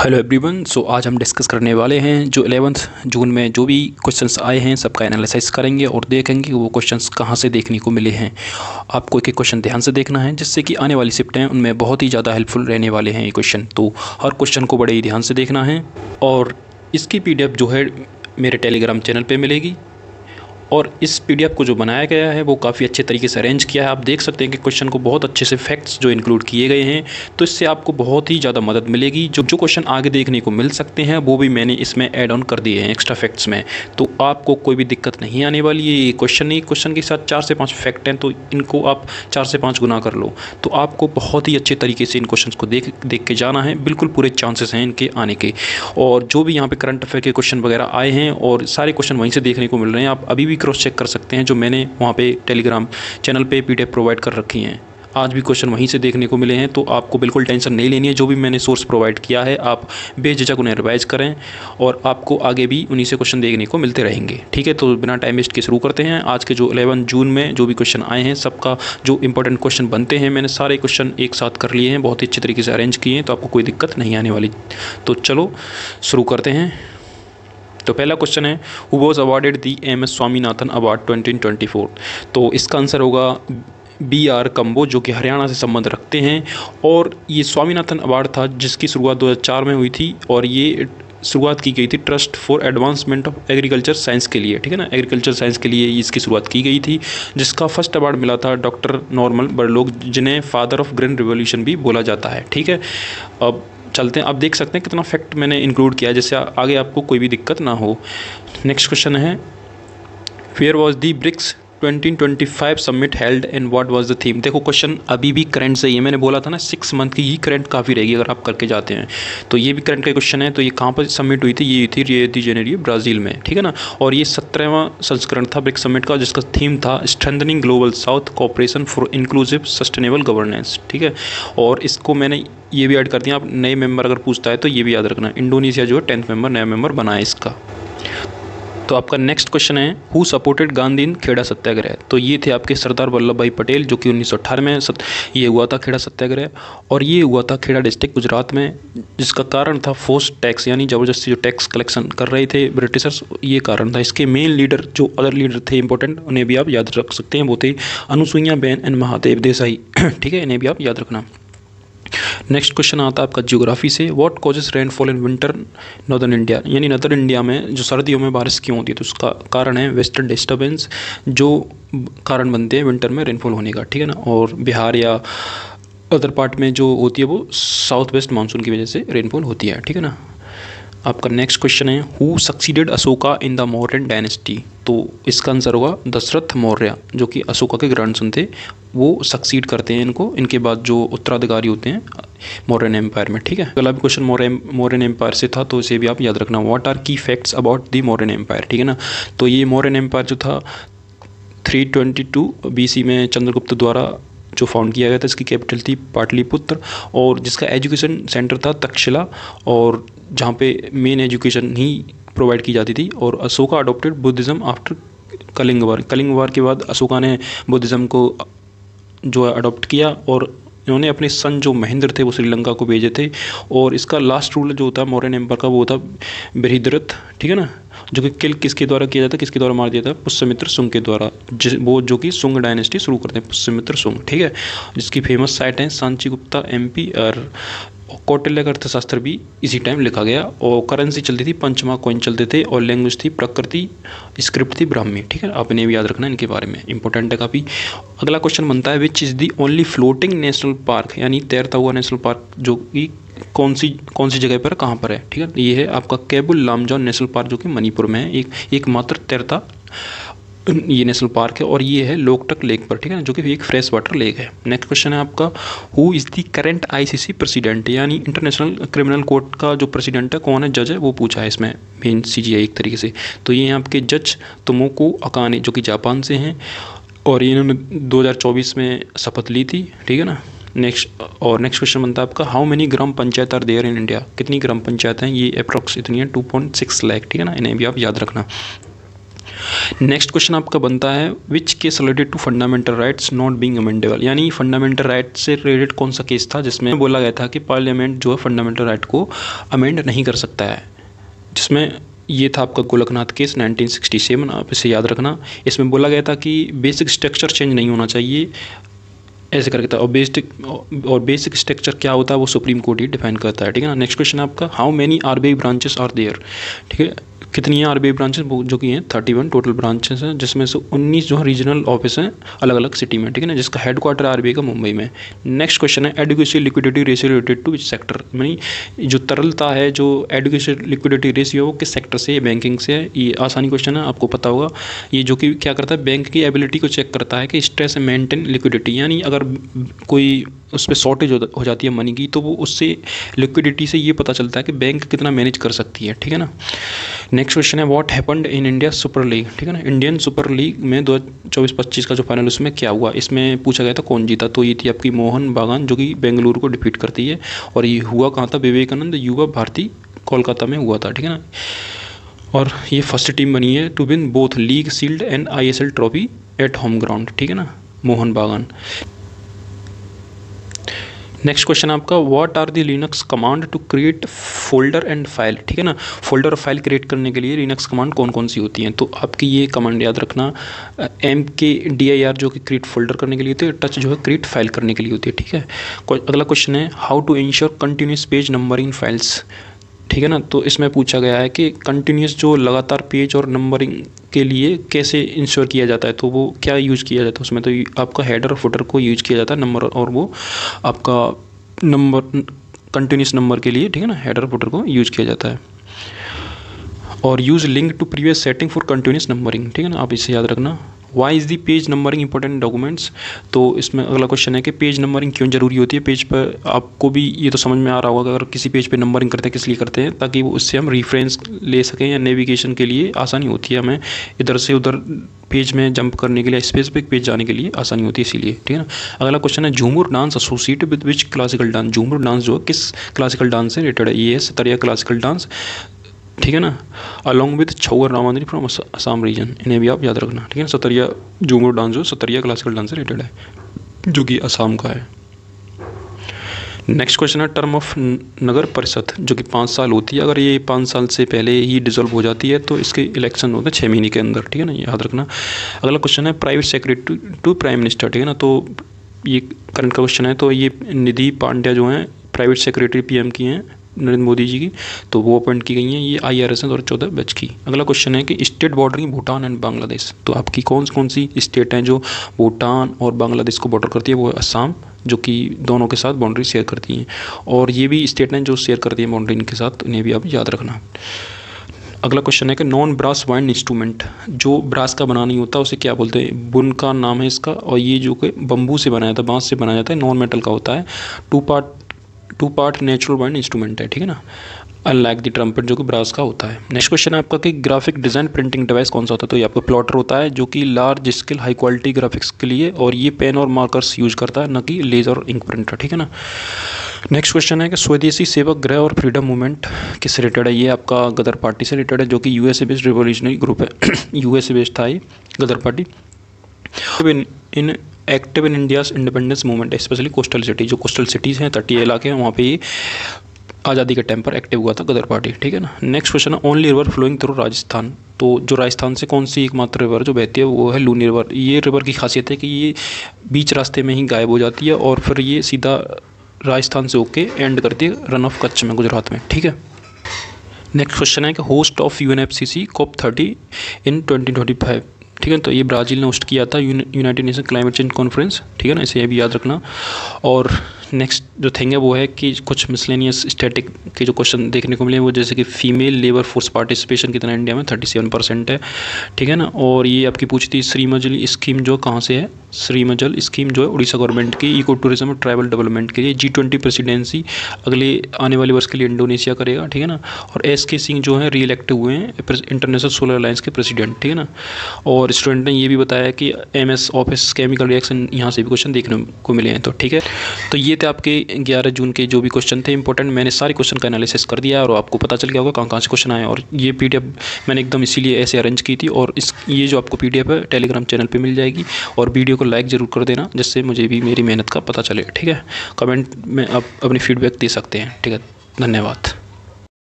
Hello everyone. आज हम discuss करने वाले हैं जो 11 जून में जो भी क्वेश्चंस आए हैं सबका एनालिसिस करेंगे और देखेंगे कि वो क्वेश्चंस कहाँ से देखने को मिले हैं। आपको एक एक क्वेश्चन ध्यान से देखना है जिससे कि आने वाली शिफ्ट हैं उनमें बहुत ही ज़्यादा हेल्पफुल रहने वाले हैं ये क्वेश्चन। तो हर क्वेश्चन को बड़े ही ध्यान से देखना है और इसकी PDF जो है मेरे टेलीग्राम चैनल पर मिलेगी। और इस PDF को जो बनाया गया है वो काफ़ी अच्छे तरीके से अरेंज किया है। आप देख सकते हैं कि क्वेश्चन को बहुत अच्छे से फैक्ट्स जो इंक्लूड किए गए हैं, तो इससे आपको बहुत ही ज़्यादा मदद मिलेगी। जो जो क्वेश्चन आगे देखने को मिल सकते हैं वो भी मैंने इसमें ऐड ऑन कर दिए हैं एक्स्ट्रा फैक्ट्स में, तो आपको कोई भी दिक्कत नहीं आने वाली है। ये क्वेश्चन के साथ 4 से 5 फैक्ट हैं, तो इनको आप 4 से 5 गुना कर लो, तो आपको बहुत ही अच्छे तरीके से इन क्वेश्चन को देख के जाना है। बिल्कुल पूरे चांसेस हैं इनके आने के। और जो भी यहाँ पे करंट अफेयर के क्वेश्चन वगैरह आए हैं और सारे क्वेश्चन वहीं से देखने को मिल रहे हैं, आप अभी भी क्रॉस चेक कर सकते हैं। जो मैंने वहाँ पे टेलीग्राम चैनल पे PDF प्रोवाइड कर रखी हैं, आज भी क्वेश्चन वहीं से देखने को मिले हैं, तो आपको बिल्कुल टेंशन नहीं लेनी है। जो भी मैंने सोर्स प्रोवाइड किया है आप बेझिझक उन्हें रिवाइज करें और आपको आगे भी उन्हीं से क्वेश्चन देखने को मिलते रहेंगे। ठीक है, तो बिना टाइम वेस्ट के शुरू करते हैं। आज के जो 11 जून में जो भी क्वेश्चन आए हैं सबका जो इंपॉर्टेंट क्वेश्चन बनते हैं, मैंने सारे क्वेश्चन एक साथ कर लिए हैं, बहुत ही अच्छे तरीके से अरेंज किए हैं, तो आपको कोई दिक्कत नहीं आने वाली। तो चलो शुरू करते हैं। तो पहला क्वेश्चन है, who was awarded the MS Swaminathan award 2024। तो इसका आंसर होगा BR कम्बो, जो कि हरियाणा से संबंध रखते हैं। और ये स्वामीनाथन अवार्ड था जिसकी शुरुआत 2004 में हुई थी और ये शुरुआत की गई थी trust for advancement of agriculture science के लिए। ठीक है ना, एग्रीकल्चर साइंस के लिए इसकी शुरुआत की गई थी, जिसका फर्स्ट अवार्ड मिला था डॉक्टर नॉर्मन बरलोग, जिन्हें फादर ऑफ ग्रीन रिवॉल्यूशन भी बोला जाता है। ठीक है, अब चलते हैं। आप देख सकते हैं कितना फैक्ट मैंने इंक्लूड किया है, जिससे आगे आपको कोई भी दिक्कत ना हो। नेक्स्ट क्वेश्चन है, where was the BRICS 2025 summit held and what was the theme. देखो क्वेश्चन अभी भी करंट से ही है, मैंने बोला था ना 6 मंथ की ही करंट काफ़ी रहेगी अगर आप करके जाते हैं, तो ये भी करंट का क्वेश्चन है। तो ये कहाँ पर समिट हुई थी, ये थी रियो डी जेनेरियो ब्राज़ील में। ठीक है ना, और ये 17वां संस्करण था ब्रिक्स समिट का, जिसका थीम था strengthening global south cooperation for inclusive sustainable governance. ठीक है, और इसको मैंने ये भी ऐड कर दिया। आप नए मेंबर अगर पूछता है तो ये भी याद रखना, इंडोनेशिया जो है 10th मेंबर नया मेंबर बना है इसका। तो आपका नेक्स्ट क्वेश्चन है, हु सपोर्टेड गांधी इन खेड़ा सत्याग्रह। तो ये थे आपके सरदार वल्लभ भाई पटेल, जो कि 1918 में ये हुआ था खेड़ा सत्याग्रह, और ये हुआ था खेड़ा डिस्ट्रिक्ट गुजरात में, जिसका कारण था फोर्स्ड टैक्स, यानी ज़बरदस्ती जो टैक्स कलेक्शन कर रहे थे ब्रिटिशर्स, ये कारण था। इसके मेन लीडर जो अदर लीडर थे इंपॉर्टेंट, उन्हें भी आप याद रख सकते हैं, वो थे अनुसुईया बेन एंड महादेव देसाई। ठीक है, इन्हें भी आप याद रखना। नेक्स्ट क्वेश्चन आता है आपका ज्योग्राफी से, what causes rainfall in winter northern India. यानी नॉर्दर्न इंडिया में जो सर्दियों में बारिश क्यों होती है, तो उसका कारण है वेस्टर्न डिस्टर्बेंस, जो कारण बनते हैं विंटर में रेनफॉल होने का। ठीक है ना, और बिहार या अदर पार्ट में जो होती है वो साउथ वेस्ट मानसून की वजह से रेनफॉल होती है। ठीक है ना। आपका नेक्स्ट क्वेश्चन है, who succeeded Ashoka in the Mauryan dynasty. तो इसका आंसर होगा दशरथ मौर्य, जो कि अशोका के ग्रैंडसन थे, वो सक्सीड करते हैं इनको, इनके बाद जो उत्तराधिकारी होते हैं मौर्यन एम्पायर में। ठीक है, अगला भी क्वेश्चन मौर्यन एम्पायर से था, तो इसे भी आप याद रखना, what are key facts about the Mauryan empire. ठीक है ना, तो ये मौर्यन एम्पायर जो था 322 BC में चंद्रगुप्त द्वारा जो फाउंड किया गया था, इसकी कैपिटल थी पाटलिपुत्र, और जिसका एजुकेशन सेंटर था तक्षशिला, और जहाँ पे मेन एजुकेशन ही प्रोवाइड की जाती थी। और Ashoka adopted Buddhism after Kalinga war के बाद अशोका ने बुद्धिज़्म को जो है अडोप्ट किया, और इन्होंने अपने सन जो महेंद्र थे वो श्रीलंका को भेजे थे। और इसका लास्ट रूल जो होता है मौर्यन एम्पायर का, वो होता बृहद्रथ। ठीक है ना, जो कि किल किसके द्वारा किया जाता है, किसके द्वारा मार दिया था, पुष्यमित्र शुंग के द्वारा, वो जो कि शुंग डायनेस्टी शुरू करते हैं, पुष्यमित्र शुंग। ठीक है, जिसकी फेमस साइट है सांची गुप्ता MP, और कौटिल्य का अर्थशास्त्र भी इसी टाइम लिखा गया। और करेंसी चलती थी, पंचमा कॉइन चलते थे, और लैंग्वेज थी प्रकृति, स्क्रिप्ट थी ब्राह्मी। ठीक है, आपने भी याद रखना इनके बारे में, इंपॉर्टेंट है काफ़ी। अगला क्वेश्चन बनता है, which is the only floating national park, यानी तैरता हुआ नेशनल पार्क जो कि कौन सी जगह पर कहाँ पर है। ठीक है, ये है आपका केबुल लामजाओ नेशनल पार्क, जो कि मणिपुर में है, एकमात्र तैरता ये नेशनल पार्क है, और ये है लोकटक लेक पर। ठीक है ना, जो कि एक फ्रेश वाटर लेक है। नेक्स्ट क्वेश्चन है आपका, who is the current ICC president, यानी इंटरनेशनल क्रिमिनल कोर्ट का जो प्रेसिडेंट है, कौन है, जज है, वो पूछा है इसमें, मेन CGI एक तरीके से। तो ये हैं आपके जज तोमोको अकाने, जो कि जापान से हैं, और इन्होंने 2024 में शपथ ली थी। ठीक है ना। नेक्स्ट क्वेश्चन बनता है आपका, how many gram panchayat are there in India. कितनी ग्राम पंचायत हैं, ये अप्रॉक्स इतनी है 2.6 लाख। ठीक है ना, इन्हें भी आप याद रखना। नेक्स्ट क्वेश्चन आपका बनता है which case related to fundamental rights not being amendable, यानी फंडामेंटल राइट से रिलेटेड कौन सा केस था जिसमें बोला गया था कि पार्लियामेंट जो है फंडामेंटल राइट को अमेंड नहीं कर सकता है, जिसमें ये था आपका गोलकनाथ केस 1967, आप इसे याद रखना। इसमें बोला गया था कि बेसिक स्ट्रक्चर चेंज नहीं होना चाहिए, ऐसे करके था। और बेसिक स्ट्रक्चर क्या होता है वो सुप्रीम कोर्ट ही डिफाइन करता है, ठीक है ना। नेक्स्ट क्वेश्चन आपका how many RBI branches are there, ठीक है, कितनी हैं आरबीआई ब्रांचेस, जो कि हैं 31 टोटल ब्रांचेस हैं, जिसमें से 19 जो है रीजनल ऑफिस हैं अलग अलग सिटी में, ठीक है ना, जिसका हेडक्वार्टर आरबीआई का मुंबई में। नेक्स्ट क्वेश्चन है education liquidity ratio related to which sector, यानी जो तरलता है, जो एडुकेशन लिक्विडिटी रेशियो वो किस सेक्टर से, बैंकिंग से है। ये आसानी क्वेश्चन है, आपको पता होगा। ये जो कि क्या करता है, बैंक की एबिलिटी को चेक करता है कि स्ट्रेस मेंटेन लिक्विडिटी, यानी अगर कोई उस पर शॉर्टेज हो जाती है मनी की, तो वो उससे लिक्विडिटी से ये पता चलता है कि बैंक कितना मैनेज कर सकती है, ठीक है ना। नेक्स्ट क्वेश्चन है what happened in India super league, ठीक है ना, इंडियन सुपर लीग में 2024-25 का जो फाइनल उसमें क्या हुआ, इसमें पूछा गया था कौन जीता, तो ये थी आपकी मोहन बागान जो कि बेंगलुरु को डिफीट करती है। और ये हुआ कहाँ था, विवेकानंद युवा भारती कोलकाता में हुआ था, ठीक है ना। और ये फर्स्ट टीम बनी है to win both league shield and ISL trophy at home ground, ठीक है ना, मोहन बागान। नेक्स्ट क्वेश्चन आपका what are the Linux command to create folder and file, ठीक है ना, फोल्डर और फाइल क्रिएट करने के लिए लिनक्स कमांड कौन कौन सी होती हैं, तो आपकी ये कमांड याद रखना, MKDIR जो कि क्रिएट फोल्डर करने के लिए होती है, टच जो है क्रिएट फाइल करने के लिए होती है, ठीक है। अगला क्वेश्चन है how to ensure continuous page numbering files, ठीक है ना, तो इसमें पूछा गया है कि कंटिन्यूस जो लगातार पेज और नंबरिंग के लिए कैसे इंश्योर किया जाता है, तो वो क्या यूज़ किया जाता है उसमें, तो आपका हेडर और फुटर को यूज किया जाता है नंबर, और वो आपका नंबर कंटिन्यूस नंबर के लिए, ठीक है ना, हेडर फुटर को यूज किया जाता है। और use link to previous setting for continuous numbering, ठीक है ना, आप इसे याद रखना। Why is the page numbering important documents, तो इसमें अगला क्वेश्चन है कि पेज नंबरिंग क्यों जरूरी होती है पेज पर। आपको भी ये तो समझ में आ रहा होगा कि अगर किसी पेज पे नंबरिंग करते हैं किस लिए करते हैं, ताकि वो उससे हम रेफरेंस ले सकें या नेविगेशन के लिए आसानी होती है, हमें इधर से उधर पेज में जंप करने के लिए, स्पेसिफिक पेज जाने के लिए आसानी होती है, इसीलिए, ठीक है ना। अगला क्वेश्चन है झूमर dance associated with which classical dance, झूमर डांस जो है किस क्लासिकल डांस से रिलेटेड है, ये है सतरिया क्लासिकल डांस, ठीक है ना, अलॉन्ग विद छौवर रामांजनी फ्रॉम असम रीजन, इन्हें भी आप याद रखना, ठीक है ना। सतरिया झूमर डांस जो सतरिया क्लासिकल डांस से रिलेटेड है, जो कि असम का है। नेक्स्ट क्वेश्चन है टर्म ऑफ नगर परिषद जो कि 5 साल होती है, अगर ये 5 साल से पहले ही डिसॉल्व हो जाती है तो इसके इलेक्शन होते हैं 6 महीने के अंदर, ठीक है ना, याद रखना। अगला क्वेश्चन है private secretary to prime minister, ठीक है ना, तो ये करंट का क्वेश्चन है, तो ये निधि पांड्या जो हैं प्राइवेट सेक्रेटरी PM की हैं नरेंद्र मोदी जी की, तो वो अपॉइंट की गई हैं, ये IRS हैं 2014 बैच की। अगला क्वेश्चन है कि state bordering Bhutan and Bangladesh, तो आपकी कौन कौन सी स्टेट हैं जो भूटान और बांग्लादेश को बॉर्डर करती है, वो असम जो कि दोनों के साथ बाउंड्री शेयर करती हैं, और ये भी स्टेट हैं जो शेयर करती हैं बाउंड्री इनके साथ, इन्हें भी आप याद रखना। अगला क्वेश्चन है कि नॉन ब्रास वाइंड इंस्ट्रूमेंट, जो ब्रास का बना नहीं होता उसे क्या बोलते हैं, बुन का नाम है इसका, और ये जो कि बम्बू से बनाया जाता है, बांस से बनाया जाता है, नॉन मेटल का होता है, two part natural wind instrument है, ठीक है ना, अनलाइक द ट्रम्पेट जो कि ब्रास का होता है। नेक्स्ट क्वेश्चन है आपका कि ग्राफिक डिज़ाइन प्रिंटिंग डिवाइस कौन सा होता है, तो ये आपका प्लॉटर होता है जो कि large scale high quality graphics के लिए, और ये पेन और मार्कर्स यूज करता है, न कि लेजर और इंक प्रिंटर, ठीक है ना। नेक्स्ट क्वेश्चन है कि स्वदेशी सेवक ग्रह और फ्रीडम मूवमेंट किससे रिलेटेड है, ये आपका गदर पार्टी से रिलेटेड है, जो कि USA बेस्ड रिवोल्यूशनरी ग्रुप है, USA बेस्ड था ये Ghadar party. In active in India's independence movement, specially coastal city, जो कोस्टल सिटीज़ हैं, तटीय इलाके हैं, वहाँ पे ये आज़ादी के टाइम पर एक्टिव हुआ था गदर पार्टी, ठीक है ना। नेक्स्ट क्वेश्चन है only river flowing through Rajasthan, तो जो राजस्थान से कौन सी एकमात्र रिवर जो बहती है वो है लूनी रिवर। ये रिवर की खासियत है कि ये बीच रास्ते में ही गायब हो जाती है और फिर ये सीधा राजस्थान से होके एंड करती है रन ऑफ कच्छ में, गुजरात में, ठीक है। नेक्स्ट क्वेश्चन है कि होस्ट ऑफ UNFCCC COP30 इन 2025, ठीक है, तो ये ब्राज़ील ने होस्ट किया था United nation climate change conference, ठीक है ना, इसे भी याद रखना। और नेक्स्ट जो थिंग है वो है कि कुछ मिसलेनियस स्टैटिक के जो क्वेश्चन देखने को मिले वो जैसे कि फीमेल लेबर फोर्स पार्टिसिपेशन कितना इंडिया में 37% है, ठीक है ना। और ये आपकी पूछी थी श्रीमजल स्कीम जो कहाँ से है, श्रीमजल स्कीम जो है उड़ीसा गवर्नमेंट की इको टूरिज्म और ट्राइबल डेवलपमेंट के लिए। G20 प्रेसिडेंसी अगले आने वाले वर्ष के लिए इंडोनेशिया करेगा, ठीक है ना। और SK सिंह जो है री इलेक्ट हुए हैं इंटरनेशनल सोलर अलायंस के प्रेसिडेंट, ठीक है ना। और स्टूडेंट ने ये भी बताया कि MS ऑफिस केमिकल रिएक्शन यहाँ से भी क्वेश्चन देखने को मिले हैं, तो ठीक है। तो ये ये थे आपके 11 जून के जो भी क्वेश्चन थे इंपॉर्टेंट। मैंने सारे क्वेश्चन का एनालिसिस कर दिया और आपको पता चल गया होगा कहाँ कहाँ से क्वेश्चन आए। और ये PDF मैंने एकदम इसीलिए ऐसे अरेंज की थी। और ये जो आपको PDF है टेलीग्राम चैनल पर मिल जाएगी। और वीडियो को लाइक ज़रूर कर देना, जिससे मुझे भी मेरी मेहनत का पता चले। ठीक है, कमेंट में आप अपनी फीडबैक दे सकते हैं। ठीक है, धन्यवाद।